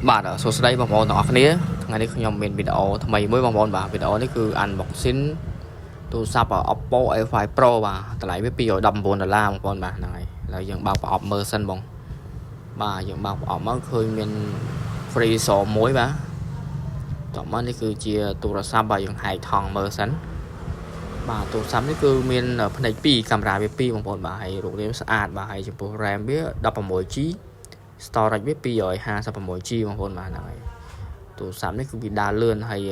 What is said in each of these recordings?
បាទសួស្តីបងប្អូនទាំងអស់គ្នាថ្ងៃនេះខ្ញុំមានវីដេអូថ្មីមួយបងប្អូនបាទវីដេអូនេះគឺ unboxing ទូរស័ព្ទ Oppo A5 Pro បាទតម្លៃវា$219បងប្អូនបាទហ្នឹងហើយឥឡូវយើងបើកប្រអប់មើលសិនបងបាទយើងបើកប្រអប់មកឃើញមាន free មួយបាទតោះមកនេះគឺជាទូរស័ព្ទបាទយើងហែកថង់មើលសិនបាទទូរស័ព្ទនេះគឺមានផ្នែក2កាមេរ៉ាវា2បងប្អូនបាទហើយរូបរាងស្អាតបាទហើយចំពោះ RAM វា 16GB storage វា 256GB បងប្អូនបាទហ្នឹងហើយទូរស័ព្ទនេះគឺវាដើរលឿនហើយ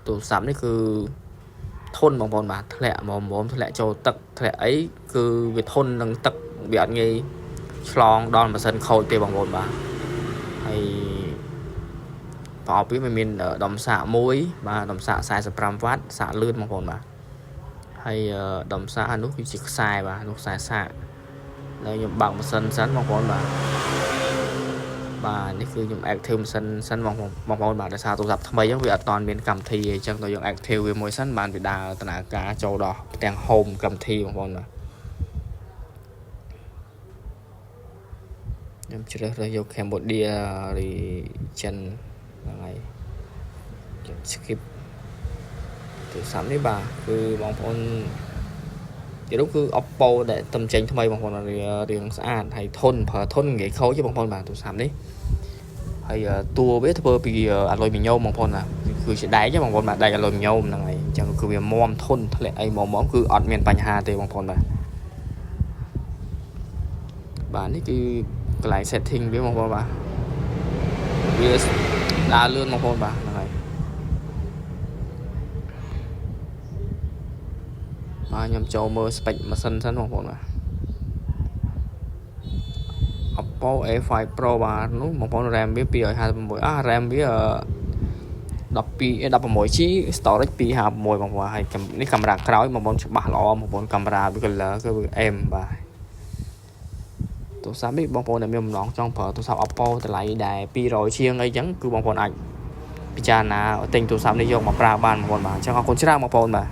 ទូរស័ព្ទនេះគឺធន់បងប្អូនបាទធ្លាក់មុំធ្លាក់ចូលទឹកធ្លាក់អីគឺវាធន់នឹងទឹកវាអត់ងាយឆ្លងដល់ម៉ាស៊ីនខូចទេបងប្អូនបាទហើយប្រអប់វាមានដុំសាកមួយបាទដុំសាក45វ៉ាត់សាកលឿនបងប្អូនបាទហើយដុំសាកនោះគឺជាខ្សែបាទនោះខ្សែសាកហើយខ្ញុំបើកម៉ាស៊ីនសិនបងប្អូនបាទនេះគឺខ្ញុំ active ម៉ាស៊ីនសិនបងប្អូនបាទដោយសារទូរស័ព្ទថ្មីហ្នឹងវាអត់តាន់មានកម្មវិធីអញ្ចឹងដល់យើង active វាមួយសិនបានវាដើរដំណើរការចូលដល់ផ្ទាំង home កម្មវិធីបងប្អូនបាទខ្ញុំជ្រើសរើសយក Cambodia region ហ្នឹងហើយខ្ញុំ skip ទូរស័ព្ទនេះបាទគឺបងប្អូនទីនោះគឺ Oppo ដែលទំចេញថ្មីបងប្អូនរៀងស្អាតហើយធន់ប្រើធន់ងាយខូចទេបងប្អូនបាទទូរស័ព្ទនេះហើយតួវាធ្វើពីអាលុយមីញ៉ូមបងប្អូនបាទគឺជាដែកបងប្អូនបាទដែកអាលុយមីញ៉ូមហ្នឹងហើយអញ្ចឹងគឺវាមាំធន់ធ្លាក់អីមាំគឺអត់មានបញ្ហាទេបងប្អូនបាទនេះគឺកន្លែង setting វាបងប្អូនបាទវាដើរលឿនបងប្អូនបាទហ្នឹងហើយបាទខ្ញុំចូលមើល spec ម៉ាស៊ីនសិនបងប្អូនបាទ Oppo A5 Pro បាទនោះបងប្អូន RAM វា256 RAM វា16GB storage 256បងប្អូនហើយនេះកាមេរ៉ាក្រោយបងប្អូនច្បាស់ល្អបងប្អូនកាមេរ៉ាវា color គឺ M បាទទូរស័ព្ទនេះបងប្អូនដែលមានបំណងចង់ប្រើទូរស័ព្ទ Oppo តម្លៃដែល200ជាងអីចឹងគឺបងប្អូនអាចពិចារណាទិញទូរស័ព្ទនេះយកមកប្រើបានបងប្អូនបាទអញ្ចឹងអរគុណច្រើនបងប្អូនបាទ